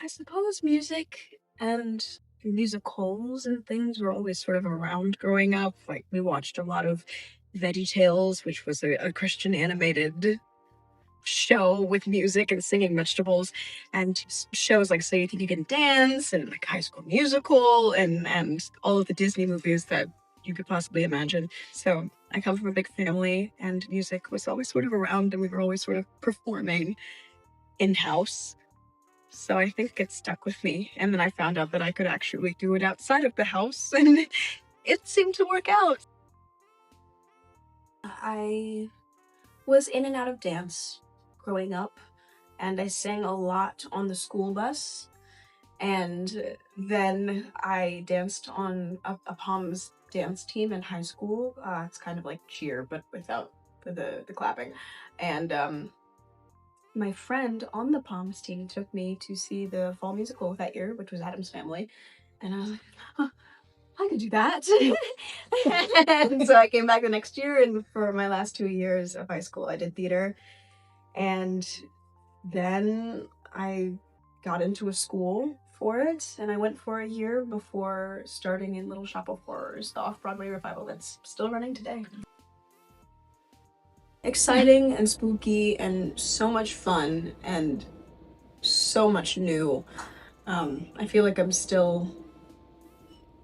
I suppose music and musicals and things were always sort of around growing up. Like, we watched a lot of VeggieTales, which was a Christian animated show with music and singing vegetables, and shows like So You Think You Can Dance and like High School Musical and all of the Disney movies that you could possibly imagine. So I come from a big family, and music was always sort of around, and we were always sort of performing in-house. So I think it stuck with me. And then I found out that I could actually do it outside of the house, and it seemed to work out. I was in and out of dance growing up, and I sang a lot on the school bus. And then I danced on a Palms dance team in high school. It's kind of like cheer, but without the clapping. And my friend on the Palms team took me to see the fall musical that year, which was Adam's Family. And I was like, huh, I could do that. And so I came back the next year, and for my last 2 years of high school, I did theater. And then I got into a school for it, and I went for a year before starting in Little Shop of Horrors, the off-Broadway revival that's still running today. Exciting and spooky and so much fun and so much new. I feel like I'm still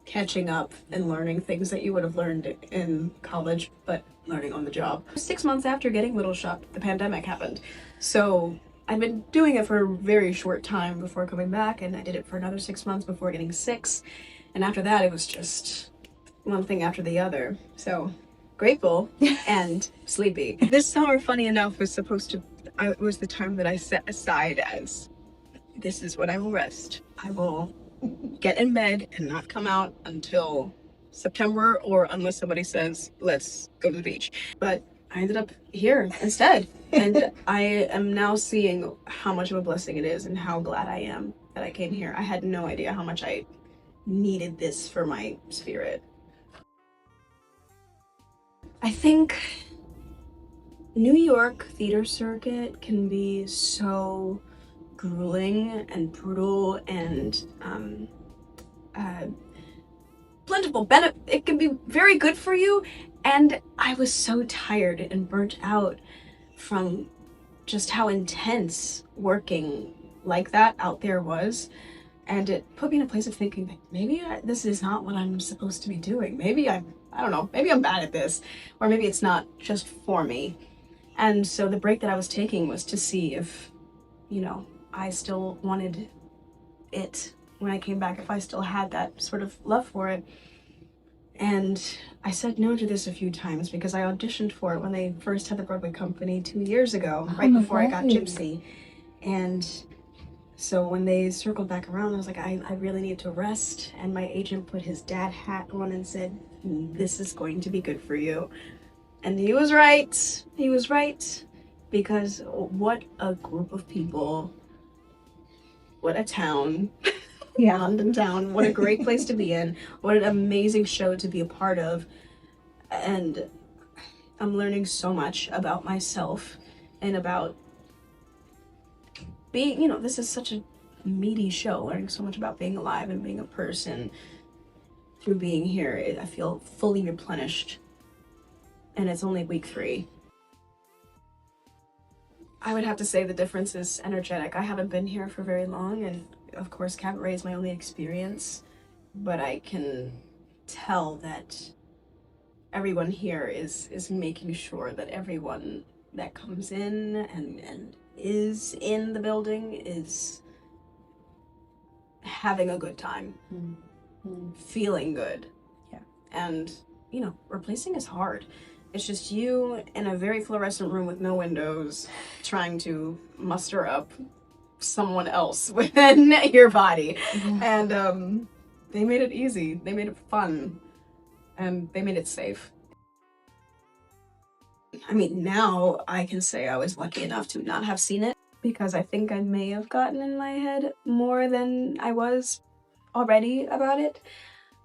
catching up and learning things that you would have learned in college, but learning on the job. 6 months after getting Little Shop, the pandemic happened. So I'd been doing it for a very short time before coming back, and I did it for another 6 months before getting 6. And after that, it was just one thing after the other. So grateful and sleepy. This summer, funny enough, was was the time that I set aside as, this is when I will rest. I will get in bed and not come out until September, or unless somebody says, let's go to the beach. But I ended up here instead. And I am now seeing how much of a blessing it is and how glad I am that I came here. I had no idea how much I needed this for my spirit. I think New York theater circuit can be so grueling and brutal and plentiful. It can be very good for you, and I was so tired and burnt out from just how intense working like that out there was, and it put me in a place of thinking that maybe this is not what I'm supposed to be doing. Maybe I don't know, maybe I'm bad at this, or maybe it's not just for me. And so the break that I was taking was to see if, I still wanted it when I came back, if I still had that sort of love for it. And I said no to this a few times because I auditioned for it when they first had the Broadway company 2 years ago, right before I got Gypsy. And so when they circled back around, I was like, I really need to rest. And my agent put his dad hat on and said, this is going to be good for you. And he was right. He was right. Because what a group of people. What a town. Yeah, London town. What a great place to be in. What an amazing show to be a part of. And I'm learning so much about myself and about being, this is such a meaty show, learning so much about being alive and being a person through being here. I feel fully replenished. And it's only week 3. I would have to say the difference is energetic. I haven't been here for very long, and of course Cabaret is my only experience, but I can tell that everyone here is making sure that everyone that comes in and is in the building is having a good time, feeling good. Yeah. And, replacing is hard. It's just you in a very fluorescent room with no windows trying to muster up someone else within your body. And they made it easy. They made it fun. And they made it safe. I mean, now I can say I was lucky enough to not have seen it, because I think I may have gotten in my head more than I was already about it.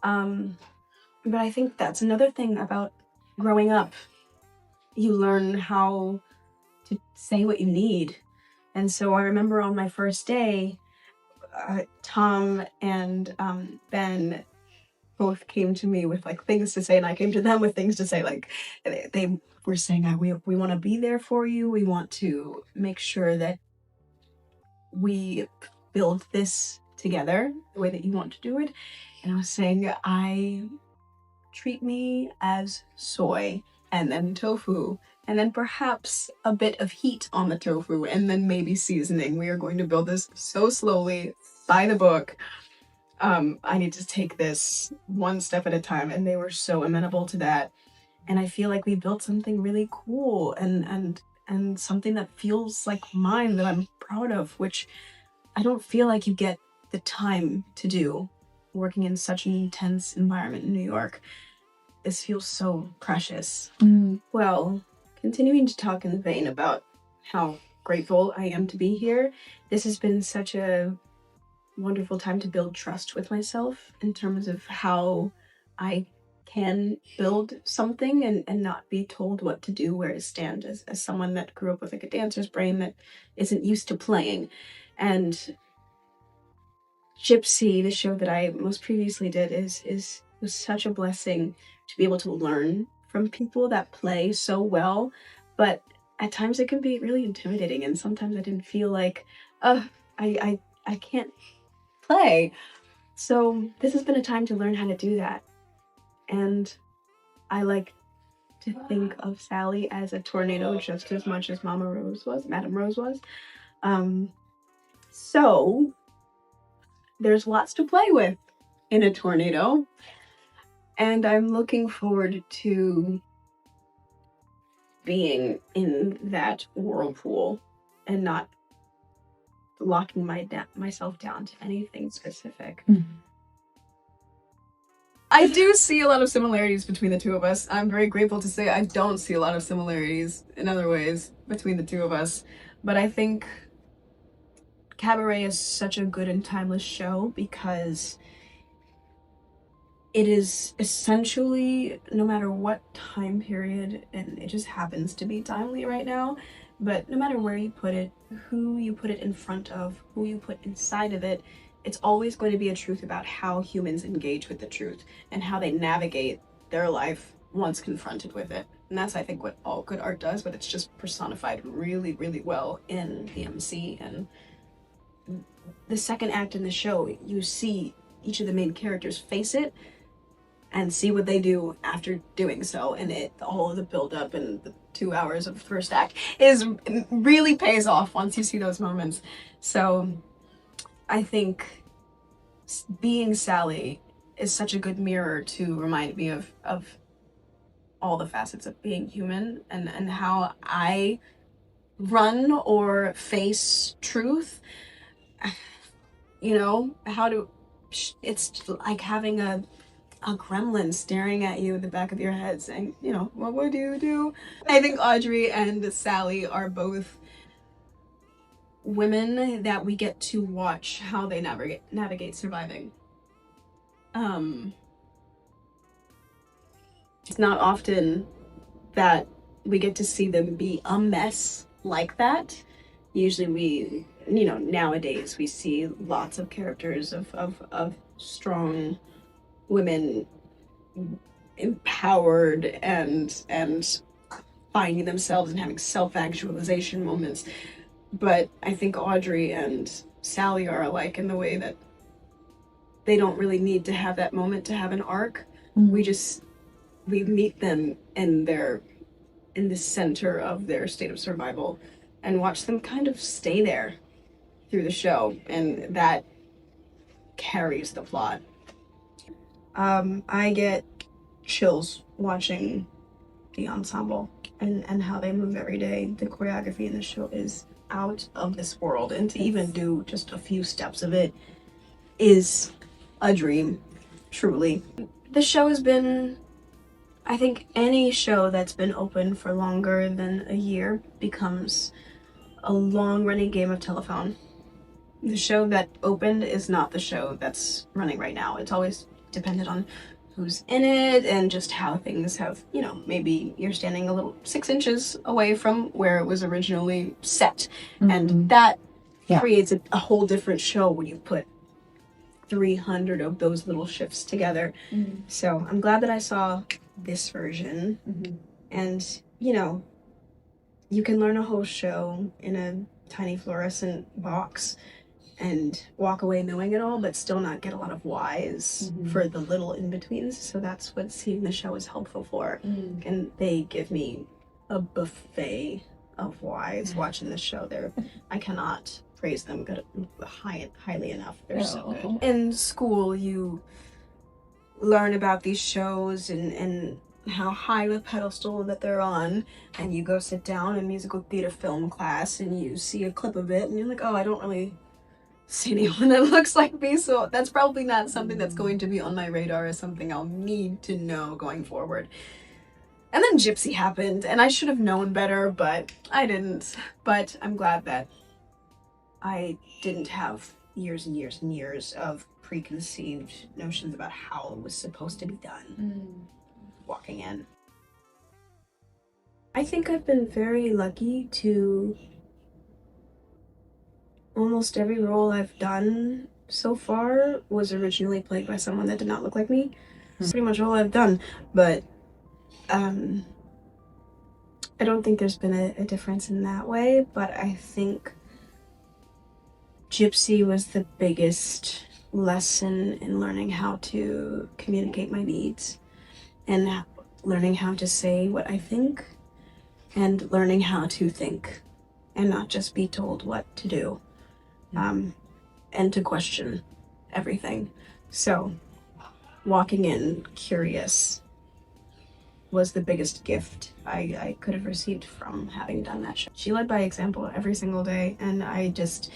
But I think that's another thing about growing up. You learn how to say what you need. And so I remember on my first day, Tom and Ben both came to me with like things to say, and I came to them with things to say. Like they were saying, we want to be there for you. We want to make sure that we build this together the way that you want to do it. And I was saying, treat me as soy, and then tofu, and then perhaps a bit of heat on the tofu, and then maybe seasoning. We are going to build this so slowly, by the book. I need to take this one step at a time, and they were so amenable to that. And I feel like we built something really cool and something that feels like mine, that I'm proud of, which I don't feel like you get the time to do working in such an intense environment in New York. This feels so precious. Well, continuing to talk in the vein about how grateful I am to be here, this has been such a wonderful time to build trust with myself in terms of how I can build something and not be told what to do, where to stand, as someone that grew up with like a dancer's brain that isn't used to playing. And Gypsy, the show that I most previously did, was such a blessing to be able to learn from people that play so well, but at times it can be really intimidating, and sometimes I didn't feel like, I can't play. So this has been a time to learn how to do that. And I like to think of Sally as a tornado just as much as Madame Rose was. So there's lots to play with in a tornado. And I'm looking forward to being in that whirlpool and not locking myself down to anything specific. I do see a lot of similarities between the two of us. I'm very grateful to say I don't see a lot of similarities in other ways between the two of us. But I think Cabaret is such a good and timeless show because it is essentially, no matter what time period, and it just happens to be timely right now, but no matter where you put it, who you put it in front of, who you put inside of it, it's always going to be a truth about how humans engage with the truth and how they navigate their life once confronted with it. And that's, I think, what all good art does, but it's just personified really, really well in the MC. And the second act in the show, you see each of the main characters face it and see what they do after doing so. And all of the build-up and the 2 hours of the first act really pays off once you see those moments. So I think being Sally is such a good mirror to remind me of all the facets of being human and how I run or face truth. You know, it's like having a gremlin staring at you in the back of your head saying, you know, what would you do? I think Audrey and Sally are both women that we get to watch how they navigate surviving. It's not often that we get to see them be a mess like that. Usually nowadays we see lots of characters of strong women empowered and finding themselves and having self-actualization moments. But I think Audrey and Sally are alike in the way that they don't really need to have that moment to have an arc. We meet them in the center of their state of survival and watch them kind of stay there through the show, and that carries the plot. I get chills watching the ensemble and how they move every day. The choreography in the show is out of this world, and to even do just a few steps of it is a dream, truly. The show has been, I think any show that's been open for longer than a year becomes a long-running game of telephone. The show that opened is not the show that's running right now. It's always dependent on who's in it and just how things have, maybe you're standing a little 6 inches away from where it was originally set. And that creates a whole different show when you put 300 of those little shifts together. So I'm glad that I saw this version. And, you know, you can learn a whole show in a tiny fluorescent box and walk away knowing it all, but still not get a lot of whys for the little in-betweens. So that's what seeing the show is helpful for. And they give me a buffet of whys watching the show. I cannot praise them highly enough. They're so good. In school, you learn about these shows and how high of a pedestal that they're on, and you go sit down in musical theater film class and you see a clip of it and you're like, oh, I don't really see anyone that looks like me, so that's probably not something that's going to be on my radar as something I'll need to know going forward. And then Gypsy happened, and I should have known better, but I didn't. But I'm glad that I didn't have years and years and years of preconceived notions about how it was supposed to be done walking in. I think I've been very lucky to almost every role I've done so far was originally played by someone that did not look like me. That's pretty much all I've done, but I don't think there's been a difference in that way, but I think Gypsy was the biggest lesson in learning how to communicate my needs and learning how to say what I think and learning how to think and not just be told what to do, and to question everything. So walking in curious was the biggest gift I could have received from having done that show. She led by example every single day, and I just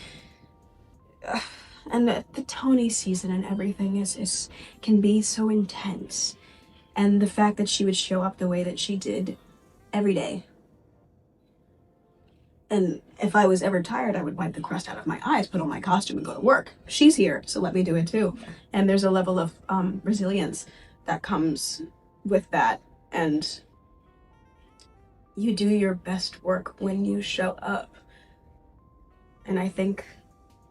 and the Tony season and everything can be so intense, and the fact that she would show up the way that she did every day, and if I was ever tired, I would wipe the crust out of my eyes, put on my costume, and go to work. She's here, so let me do it too. And there's a level of resilience that comes with that, and you do your best work when you show up. And I think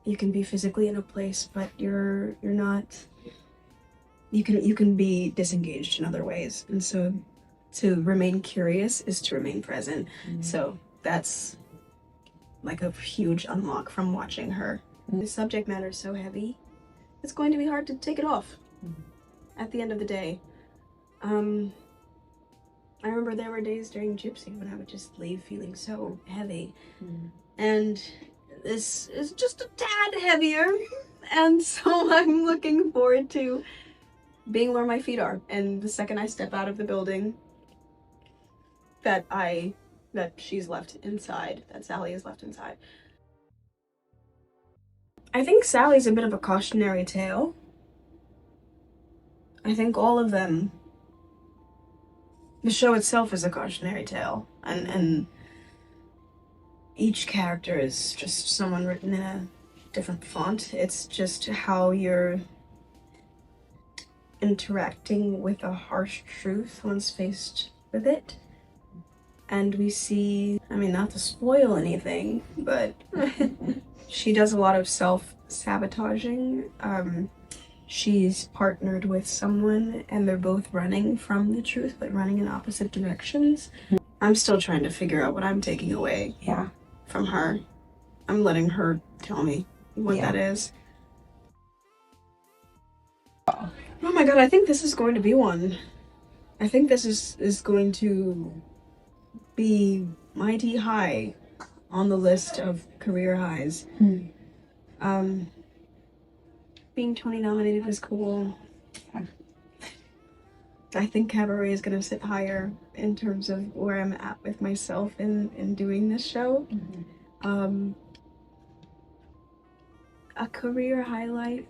you can be physically in a place, but you're not. You can be disengaged in other ways, and so to remain curious is to remain present. So that's like a huge unlock from watching her. The subject matter is so heavy, it's going to be hard to take it off at the end of the day. I remember there were days during Gypsy when I would just leave feeling so heavy. And this is just a tad heavier, and so I'm looking forward to being where my feet are. And the second I step out of the building, that she's left inside, that Sally is left inside. I think Sally's a bit of a cautionary tale. I think all of them, the show itself is a cautionary tale, and each character is just someone written in a different font. It's just how you're interacting with a harsh truth once faced with it. And we see, I mean, not to spoil anything, but she does a lot of self-sabotaging. She's partnered with someone and they're both running from the truth, but running in opposite directions. I'm still trying to figure out what I'm taking away from her. I'm letting her tell me what that is. Oh my god, I think this is going to be one. I think this is going to be mighty high on the list of career highs. Being Tony nominated is cool. I think Cabaret is going to sit higher in terms of where I'm at with myself in doing this show. A career highlight,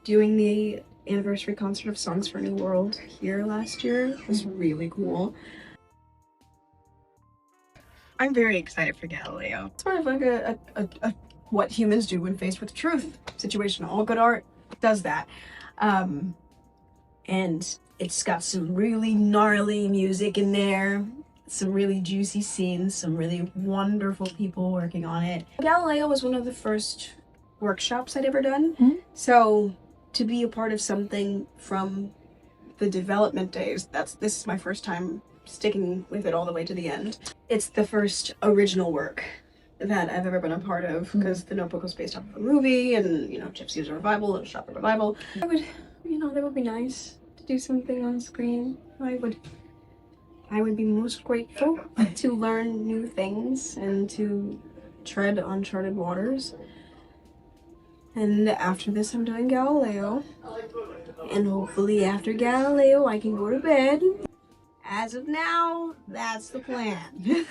doing the anniversary concert of Songs for a New World here last year was really cool. I'm very excited for Galileo. It's sort of like a what humans do when faced with truth situation. All good art does that. And it's got some really gnarly music in there, some really juicy scenes, some really wonderful people working on it. Galileo was one of the first workshops I'd ever done. So to be a part of something from the development days. This is my first time sticking with it all the way to the end. It's the first original work that I've ever been a part of, because The Notebook was based off of a movie, and, you know, Gypsy was a revival, and Shop a revival. That would be nice to do something on screen. I would be most grateful to learn new things and to tread uncharted waters. And after this, I'm doing Galileo. And hopefully after Galileo, I can go to bed. As of now, that's the plan.